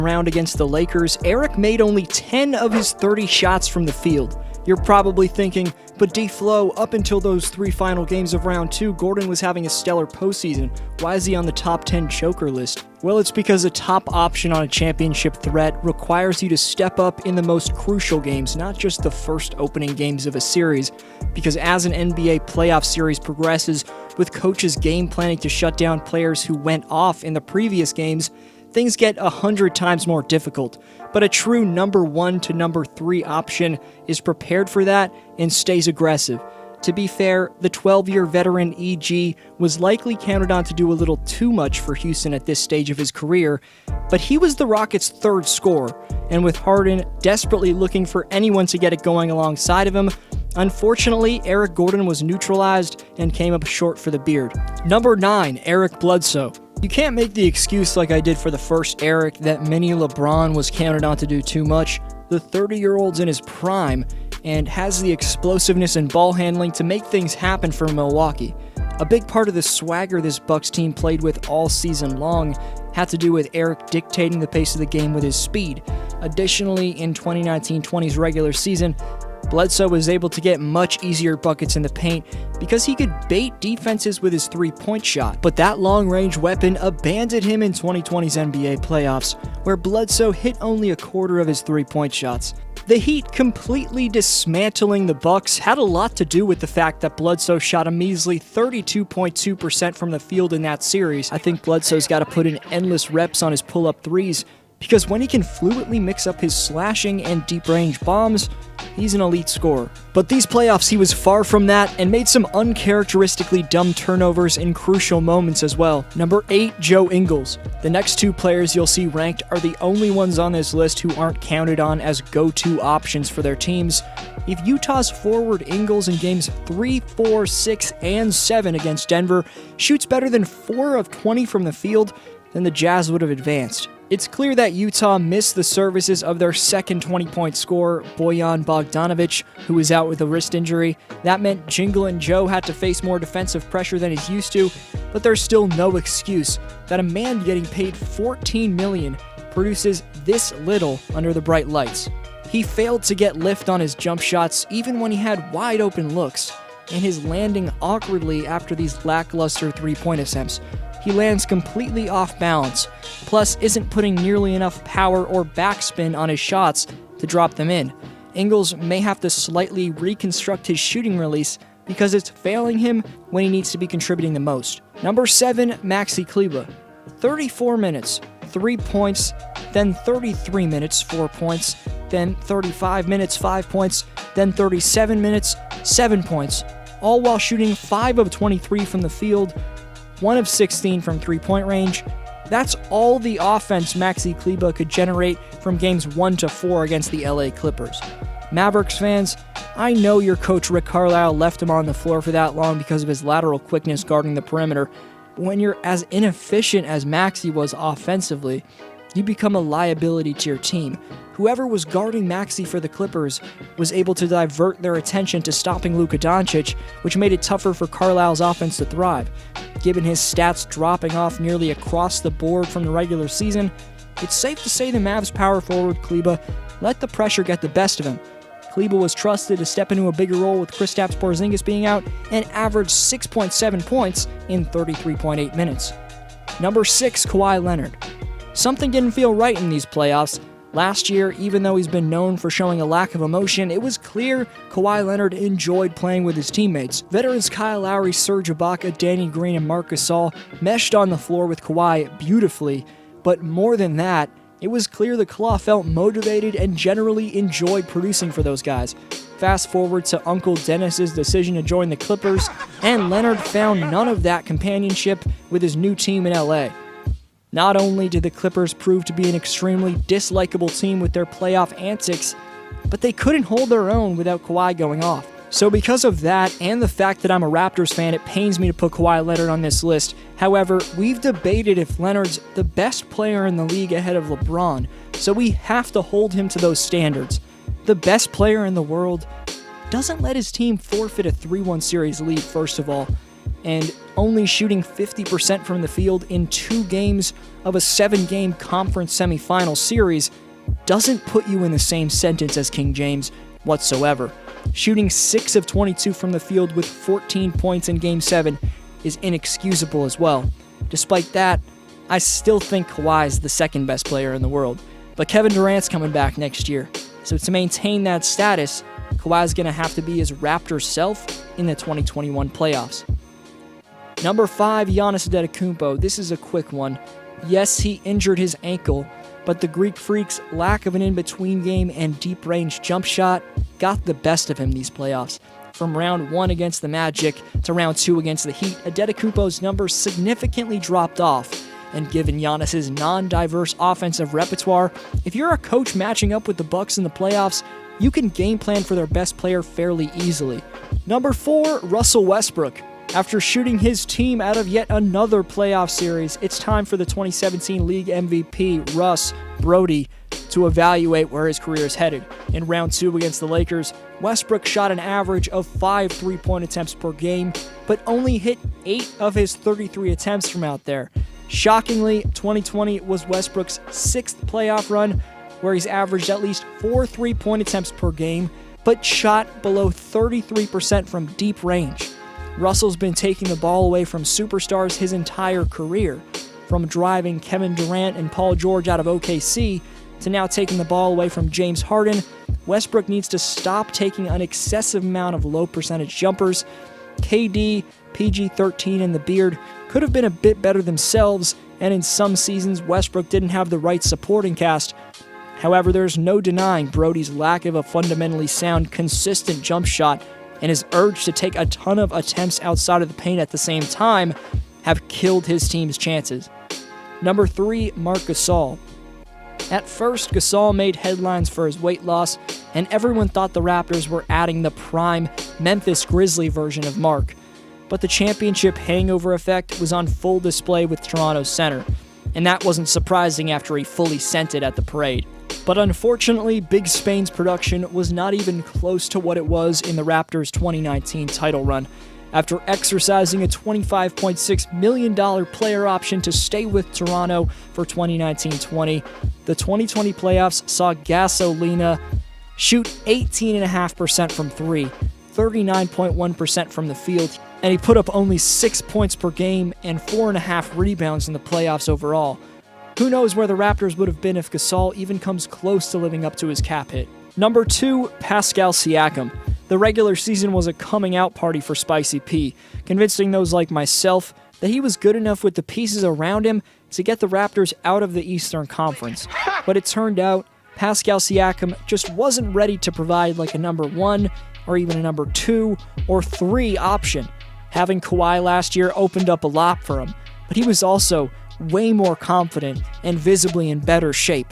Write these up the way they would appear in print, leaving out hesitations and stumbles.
round against the Lakers, Eric made only 10 of his 30 shots from the field. You're probably thinking, but D-Flow, up until those 3 final games of round 2, Gordon was having a stellar postseason. Why is he on the top 10 choker list? Well, it's because a top option on a championship threat requires you to step up in the most crucial games, not just the first opening games of a series. Because as an NBA playoff series progresses, with coaches game planning to shut down players who went off in the previous games, things get 100 times more difficult. But a true number 1 to number 3 option is prepared for that and stays aggressive. To be fair, the 12-year veteran EG was likely counted on to do a little too much for Houston at this stage of his career, but he was the Rockets' third scorer, and with Harden desperately looking for anyone to get it going alongside of him, unfortunately, Eric Gordon was neutralized and came up short for the beard. Number 9, Eric Bledsoe. You can't make the excuse like I did for the first Eric that mini LeBron was counted on to do too much. The 30-year-old's in his prime and has the explosiveness and ball handling to make things happen for Milwaukee. A big part of the swagger this Bucks team played with all season long had to do with Eric dictating the pace of the game with his speed. Additionally, in 2019-20's regular season, Bledsoe was able to get much easier buckets in the paint because he could bait defenses with his three-point shot. But that long-range weapon abandoned him in 2020's NBA playoffs, where Bledsoe hit only a quarter of his three-point shots. The Heat completely dismantling the Bucks had a lot to do with the fact that Bledsoe shot a measly 32.2% from the field in that series. I think Bledsoe's got to put in endless reps on his pull-up threes, because when he can fluidly mix up his slashing and deep-range bombs, he's an elite scorer. But these playoffs, he was far from that and made some uncharacteristically dumb turnovers in crucial moments as well. Number 8, Joe Ingles. The next 2 players you'll see ranked are the only ones on this list who aren't counted on as go-to options for their teams. If Utah's forward Ingles in games 3, 4, 6, and 7 against Denver shoots better than 4 of 20 from the field, then the Jazz would have advanced. It's clear that Utah missed the services of their second 20-point scorer, Bojan Bogdanovic, who was out with a wrist injury. That meant Jingle and Joe had to face more defensive pressure than he's used to, but there's still no excuse that a man getting paid $14 million produces this little under the bright lights. He failed to get lift on his jump shots even when he had wide-open looks, and his landing awkwardly after these lackluster three-point attempts. He lands completely off balance, plus isn't putting nearly enough power or backspin on his shots to drop them in. Ingles may have to slightly reconstruct his shooting release because it's failing him when he needs to be contributing the most. Number 7, Maxi Kleber. 34 minutes, 3 points, then 33 minutes, 4 points, then 35 minutes, 5 points, then 37 minutes, 7 points, all while shooting 5 of 23 from the field, 1 of 16 from three-point range. That's all the offense Maxi Kleber could generate from games 1 to 4 against the LA Clippers. Mavericks fans, I know your coach Rick Carlisle left him on the floor for that long because of his lateral quickness guarding the perimeter. But when you're as inefficient as Maxi was offensively, you become a liability to your team. Whoever was guarding Maxi for the Clippers was able to divert their attention to stopping Luka Doncic, which made it tougher for Carlisle's offense to thrive. Given his stats dropping off nearly across the board from the regular season, it's safe to say the Mavs power forward Kleber let the pressure get the best of him. Kleber was trusted to step into a bigger role with Kristaps Porzingis being out and averaged 6.7 points in 33.8 minutes. Number 6, Kawhi Leonard. Something didn't feel right in these playoffs. Last year, even though he's been known for showing a lack of emotion, it was clear Kawhi Leonard enjoyed playing with his teammates. Veterans Kyle Lowry, Serge Ibaka, Danny Green, and Marc Gasol meshed on the floor with Kawhi beautifully, but more than that, it was clear the Claw felt motivated and generally enjoyed producing for those guys. Fast forward to Uncle Dennis's decision to join the Clippers, and Leonard found none of that companionship with his new team in LA. Not only did the Clippers prove to be an extremely dislikable team with their playoff antics, but they couldn't hold their own without Kawhi going off. So because of that, and the fact that I'm a Raptors fan, it pains me to put Kawhi Leonard on this list. However, we've debated if Leonard's the best player in the league ahead of LeBron, so we have to hold him to those standards. The best player in the world doesn't let his team forfeit a 3-1 series lead, first of all, and only shooting 50% from the field in 2 games of a 7-game conference semifinal series doesn't put you in the same sentence as King James whatsoever. Shooting 6 of 22 from the field with 14 points in Game 7 is inexcusable as well. Despite that, I still think Kawhi is the second best player in the world. But Kevin Durant's coming back next year, so to maintain that status, Kawhi's going to have to be his Raptors self in the 2021 playoffs. Number 5, Giannis Antetokounmpo. This is a quick one. Yes, he injured his ankle, but the Greek Freak's lack of an in-between game and deep-range jump shot got the best of him these playoffs. From round 1 against the Magic to round 2 against the Heat, Antetokounmpo's numbers significantly dropped off. And given Giannis's non-diverse offensive repertoire, if you're a coach matching up with the Bucks in the playoffs, you can game plan for their best player fairly easily. Number 4, Russell Westbrook. After shooting his team out of yet another playoff series, it's time for the 2017 League MVP, Russ Brody, to evaluate where his career is headed. In round 2 against the Lakers, Westbrook shot an average of 5 3-point attempts per game, but only hit 8 of his 33 attempts from out there. Shockingly, 2020 was Westbrook's 6th playoff run, where he's averaged at least 4 3-point attempts per game, but shot below 33% from deep range. Russell's been taking the ball away from superstars his entire career, from driving Kevin Durant and Paul George out of OKC to now taking the ball away from James Harden. Westbrook needs to stop taking an excessive amount of low-percentage jumpers. KD, PG-13, and the Beard could have been a bit better themselves, and in some seasons, Westbrook didn't have the right supporting cast. However, there's no denying Brody's lack of a fundamentally sound, consistent jump shot and his urge to take a ton of attempts outside of the paint at the same time have killed his team's chances. Number 3, Marc Gasol. At first, Gasol made headlines for his weight loss, and everyone thought the Raptors were adding the prime Memphis Grizzly version of Marc. But the championship hangover effect was on full display with Toronto's center, and that wasn't surprising after he fully sent it at the parade. But unfortunately, Big Spain's production was not even close to what it was in the Raptors' 2019 title run. After exercising a $25.6 million player option to stay with Toronto for 2019-20, the 2020 playoffs saw Gasolina shoot 18.5% from 3, 39.1% from the field, and he put up only 6 points per game and 4.5 rebounds in the playoffs overall. Who knows where the Raptors would have been if Gasol even comes close to living up to his cap hit. Number 2, Pascal Siakam. The regular season was a coming-out party for Spicy P, convincing those like myself that he was good enough with the pieces around him to get the Raptors out of the Eastern Conference. But it turned out Pascal Siakam just wasn't ready to provide like a number 1 or even a number 2 or 3 option. Having Kawhi last year opened up a lot for him, but he was also way more confident and visibly in better shape.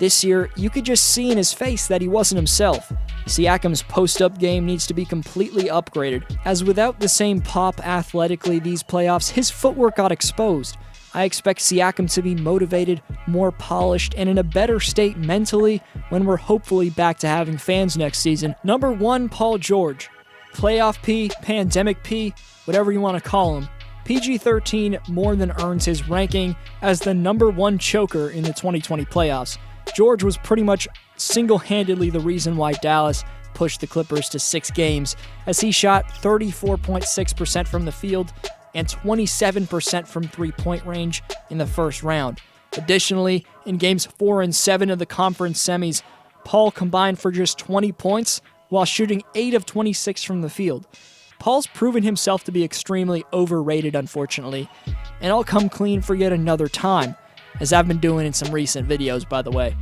This year, you could just see in his face that he wasn't himself. Siakam's post-up game needs to be completely upgraded, as without the same pop athletically these playoffs, his footwork got exposed. I expect Siakam to be motivated, more polished, and in a better state mentally when we're hopefully back to having fans next season. Number 1, Paul George. Playoff P, Pandemic P, whatever you want to call him. PG-13 more than earns his ranking as the number 1 choker in the 2020 playoffs. George was pretty much single-handedly the reason why Dallas pushed the Clippers to 6 games, as he shot 34.6% from the field and 27% from three-point range in the first round. Additionally, in games 4 and 7 of the conference semis, Paul combined for just 20 points while shooting 8 of 26 from the field. Paul's proven himself to be extremely overrated, unfortunately, and I'll come clean for yet another time, as I've been doing in some recent videos, by the way,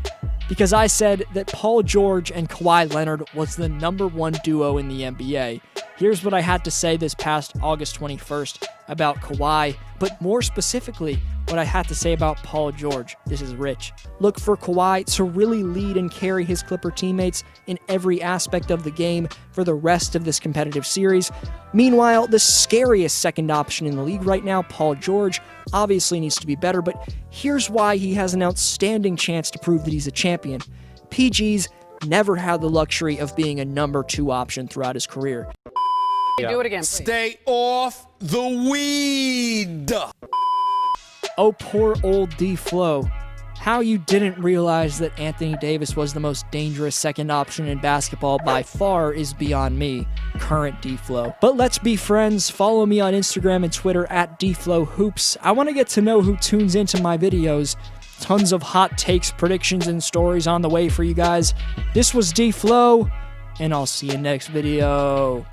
because I said that Paul George and Kawhi Leonard was the number 1 duo in the NBA. Here's what I had to say this past August 21st about Kawhi, but more specifically, what I had to say about Paul George. This is Rich. Look for Kawhi to really lead and carry his Clipper teammates in every aspect of the game for the rest of this competitive series. Meanwhile, the scariest second option in the league right now, Paul George, obviously needs to be better, but here's why he has an outstanding chance to prove that he's a champion. PG's never had the luxury of being a number 2 option throughout his career. Do it again, please. Stay off the weed. Oh, poor old D-Flow. How you didn't realize that Anthony Davis was the most dangerous second option in basketball by far is beyond me, current D-Flow. But let's be friends. Follow me on Instagram and Twitter at DFlowHoops. I want to get to know who tunes into my videos. Tons of hot takes, predictions, and stories on the way for you guys. This was D-Flow, and I'll see you next video.